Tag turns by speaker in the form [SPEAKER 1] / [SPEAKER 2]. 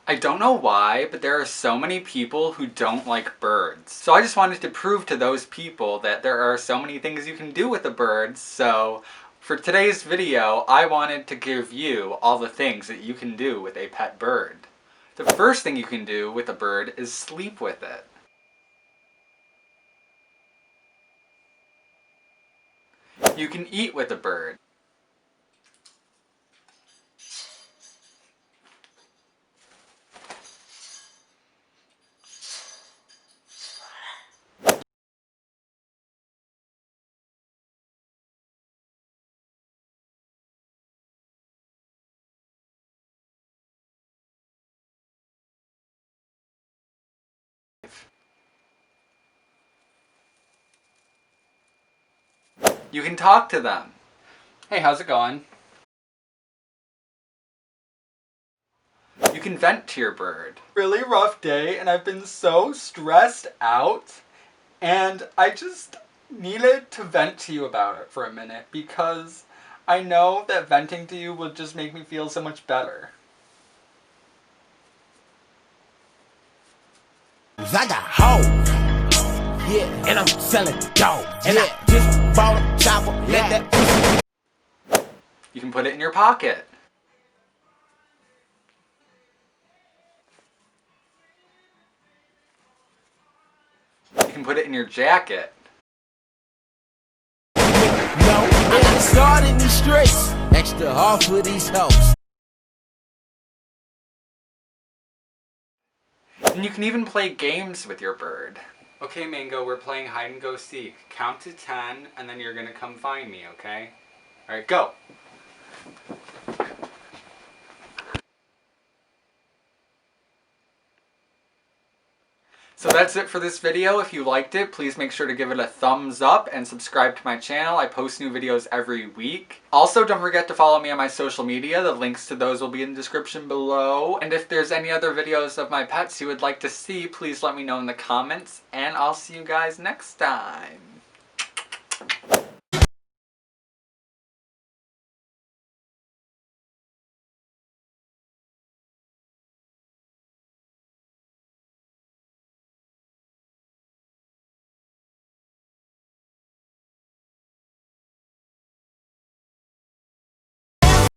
[SPEAKER 1] I don't know why, but there are so many people who don't like birds. So I just wanted to prove to those people that there are so many things you can do with a bird. So for today's video, I wanted to give you all the things that you can do with a pet bird. The first thing you can do with a bird is sleep with it. You can eat with a bird. You can talk to them. Hey, how's it going? You can vent to your bird. Really rough day and I've been so stressed out and I just needed to vent to you about it for a minute because I know that venting to you will just make me feel so much better.
[SPEAKER 2] I got hoes, yeah, and I'm selling dope, and I just bought a chopper, let that.
[SPEAKER 1] You can put it in your pocket. You can put it in your jacket.
[SPEAKER 2] No, I gotta start in these streets, extra hard for these hoes.
[SPEAKER 1] And you can even play games with your bird. Okay, Mango, we're playing hide and go seek. Count to 10 and then you're gonna come find me, okay? Alright, go! So that's it for this video. If you liked it, please make sure to give it a thumbs up and subscribe to my channel. I post new videos every week. Also, don't forget to follow me on my social media. The links to those will be in the description below. And if there's any other videos of my pets you would like to see, please let me know in the comments. And I'll see you guys next time.